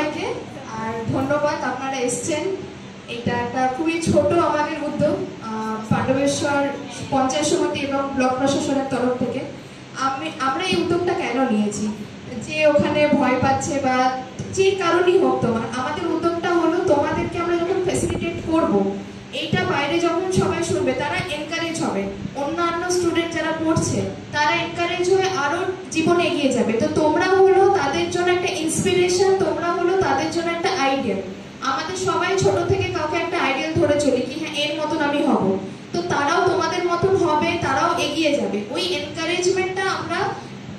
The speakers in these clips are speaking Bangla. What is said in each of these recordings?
সবাইকে আর ধন্যবাদ আপনারা এসেছেন। এটা একটা খুবই ছোট আমাদের উদ্যোগ পাণ্ডবেশ্বর পঞ্চায়েত সমিতি এবং ব্লক প্রশাসনের তরফ থেকে। আমরা এই উদ্যোগটা কেন নিয়েছি, যে ওখানে ভয় পাচ্ছে বা যে কারণেই হোক, তোমার আমাদের উদ্যোগটা হলো তোমাদেরকে আমরা যখন ফ্যাসিলিটেট করব, এইটা বাইরে যখন সবাই শুনবে তারা এনকারেজ হবে, অন্যান্য স্টুডেন্ট যারা পড়ছে তারা এনকারেজ হয়ে আরো জীবনে এগিয়ে যাবে। তো তোমরা হলো তাদের জন্য একটা ইন্সপিরেশন, তোমরা হলো তাদের জন্য একটা আইডিয়া। আমাদের সবাই ছোট থেকে কাউকে একটা আইডিয়াল ধরে চলি কি হ্যাঁ এর মতন আমি হব, তো তারাও তোমাদের মতন হবে, তারাও এগিয়ে যাবে। ওই এনকারেজমেন্টটা আমরা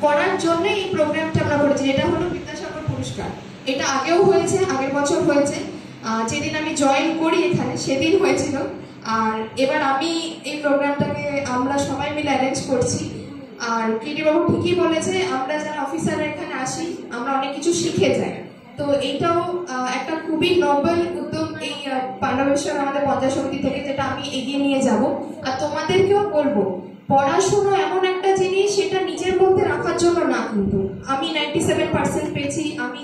করার জন্য এই প্রোগ্রামটা আমরা করেছি। এটা হলো বিদ্যাসাগর পুরস্কার। এটা আগেও হয়েছে, আগের বছর হয়েছে, যেদিন আমি জয়েন করি এখানে সেদিন হয়েছিল। আর এবার আমি এই প্রোগ্রামটাকে আমরা সবাই মিলে অ্যারেঞ্জ করছি। আর কিটি বাবু ঠিকই বলেছে, আমরা যারা অফিসাররা এখানে আসি আমরা অনেক কিছু শিখে যাই। তো এইটাও একটা খুবই নোবেল উদ্যোগ এই পাণ্ডবেশ্বর আমাদের পঞ্চায়েত সমিতি থেকে, যেটা আমি এগিয়ে নিয়ে যাব। আর তোমাদেরকেও বলবো, পড়াশোনা এমন একটা জিনিস, সেটা নিজের মধ্যে রাখার জন্য না। কিন্তু আমি 97% পেয়েছি, আমি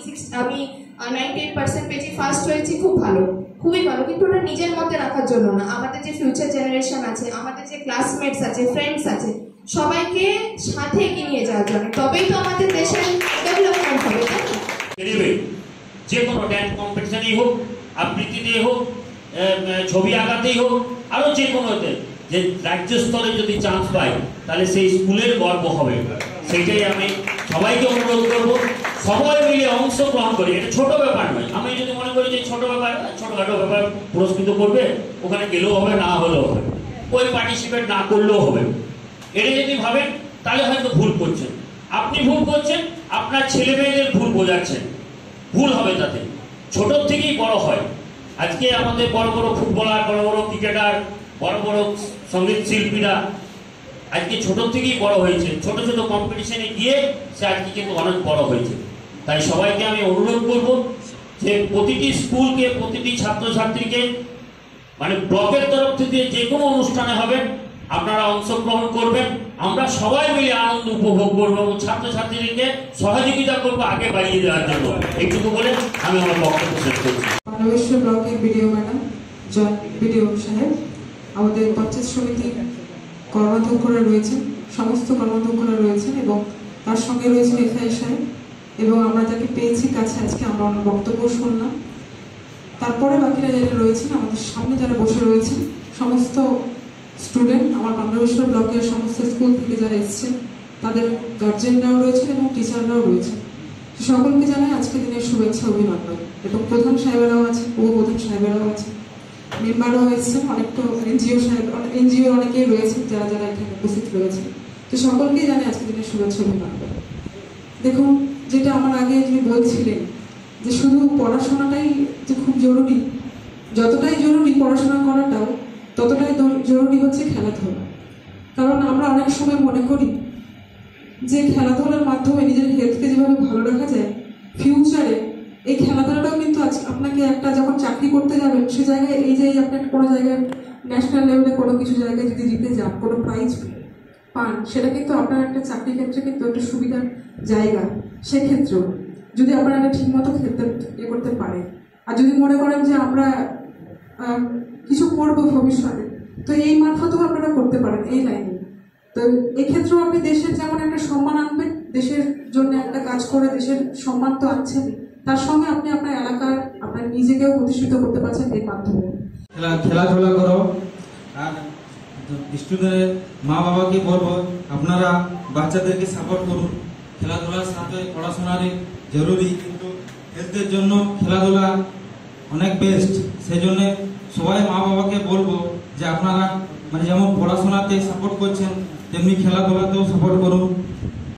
98% পেয়েছি, ফার্স্ট হয়েছি, খুব ভালো, খুবই ভালো, কিন্তু ওটা নিজের মধ্যে রাখার জন্য না। আমাদের যে ফিউচার জেনারেশন আছে, আমাদের যে ক্লাসমেটস আছে, ফ্রেন্ডস আছে, সবাইকে সাথে এগিয়ে নিয়ে যাওয়ার জন্য, তবেই তো আমাদের দেশের ডেভেলপমেন্ট হবে, তাই না? যে কোনো ড্যান্স কম্পিটিশনেই হোক, আবৃত্তিতেই হোক, ছবি আঁকাতেই হোক, আরো যে কোনোতে যে রাজ্য স্তরে যদি চান্স পাই তাহলে সেই স্কুলের গর্ব হবে। সেইটাই আমি সবাইকে অনুরোধ করবো, সবাই মিলে অংশগ্রহণ করি। এটা ছোট ব্যাপার নয়। আমি যদি মনে করি যে ছোট ব্যাপার, ছোটখাটো ব্যাপার পুরস্কৃত করবে, ওখানে গেলেও হবে, না হলেও হবে, ওই পার্টিসিপেট না করলেও হবে, এটা যদি ভাবেন তাহলে হয়তো ভুল করছেন। আপনি ভুল করছেন, আপনার ছেলে মেয়েদের ভুল বোঝাচ্ছেন, ভুল হবে তাতে। ছোট থেকেই বড় হয়। আজকে আমাদের বড় বড় ফুটবলার, বড় বড় ক্রিকেটার, বড় বড় সঙ্গীত শিল্পীরা আজকে ছোট থেকেই বড় হয়েছে। ছোট ছোট কম্পিটিশনে গিয়ে সে আজকে কিন্তু অনেক বড় হয়েছে। তাই সবাইকে আমি অনুরোধ করব যে প্রতিটি স্কুলকে, প্রতিটি ছাত্রছাত্রীকে, মানে ব্লকের তরফ থেকে যে কোনো অনুষ্ঠানে হবে আপনারা অংশগ্রহণ করবেন। আমরা সবাই মিলে আনন্দ উপভোগ করবো এবং ছাত্রছাত্রীদেরকে সহযোগিতা করবো আগে বাড়িয়ে দেওয়ার জন্য। এইটুকু বলে আমি আমার বক্তব্য শেষ করছি। পাণ্ডবেশ্বর ব্লকের বিডিও ম্যাডাম, জয়েন্ট বিডিও সাহেব, আমাদের পঞ্চায়েত সমিতির কর্মাধ্যক্ষরা রয়েছেন, সমস্ত কর্মাধ্যক্ষরা রয়েছেন এবং তার সঙ্গে রয়েছেন এফআই সাহেব, এবং আমরা যাকে পেয়েছি কাছে আজকে আমরা ওনার বক্তব্য শুনলাম। তারপরে বাকিরা যারা রয়েছেন, আমাদের সামনে যারা বসে রয়েছেন, সমস্ত স্টুডেন্ট, আমার পাণ্ডবেশ্বর ব্লকের সমস্ত স্কুল থেকে যারা এসেছেন, তাদের গার্জেনরাও রয়েছেন এবং টিচাররাও রয়েছেন। সকলকে জানাই আজকের দিনের শুভেচ্ছা, অভিনন্দন। এবং প্রধান সাহেবেরাও আছে, উপপ্রধান সাহেবেরাও আছে, মেম্বারও এসেছেন, অনেকটা এনজিও সাহেব, এনজিও অনেকেই রয়েছেন যারা যারা এখানে উপস্থিত রয়েছেন। তো সকলকেই জানাই আজকের দিনের শুভেচ্ছা, অভিনন্দন। দেখুন, যেটা আমার আগে যিনি বলছিলেন যে শুধু পড়াশোনাটাই যে খুব জরুরি, যতটাই জরুরি পড়াশোনা করাটাও ততটাই জরুরি হচ্ছে খেলাধুলা। কারণ আমরা অনেক সময় মনে করি যে খেলাধুলার মাধ্যমে নিজের হেলথকে যেভাবে ভালো রাখা যায়, ফিউচারে এই খেলাধুলাটাও কিন্তু আপনাকে একটা যখন চাকরি করতে যাবেন সে জায়গায়, এই যে আপনার কোনো জায়গায় ন্যাশনাল লেভেলে কোনো কিছু জায়গায় যদি জিতে যান, কোনো প্রাইজ পান, সেটা কিন্তু আপনার একটা চাকরি ক্ষেত্রে কিন্তু একটা সুবিধার জায়গা। সেক্ষেত্রেও যদি আপনারা একটা ঠিকমতো খেলতে করতে পারেন, আর যদি মনে করেন যে আমরা কিছু করবো ভবিষ্যতে, তো এই মারফতেও আপনারা করতে পারেন এই লাইনে। তো এক্ষেত্রেও আপনি দেশের যেমন একটা সম্মান আনবেন, দেশের জন্য একটা কাজ করে দেশের সম্মান তো আনছেন, তার সঙ্গে আপনি আপনার এলাকার, আপনার নিজেকেও প্রতিষ্ঠিত করতে পারছেন এই মাধ্যমে। খেলাধুলা করো। আর স্টুডেন্টের মা বাবাকে বলবো আপনারা বাচ্চাদেরকে সাপোর্ট করুন। খেলাধুলার সাথে পড়াশোনার জরুরি, কিন্তু হেলথের জন্য খেলাধুলা অনেক বেস্ট। সেই জন্য সবাই মা বাবাকে বলবো যে আপনারা মানে যেমন পড়াশোনাতে সাপোর্ট করছেন তেমনি খেলাধুলাতেও সাপোর্ট করুন।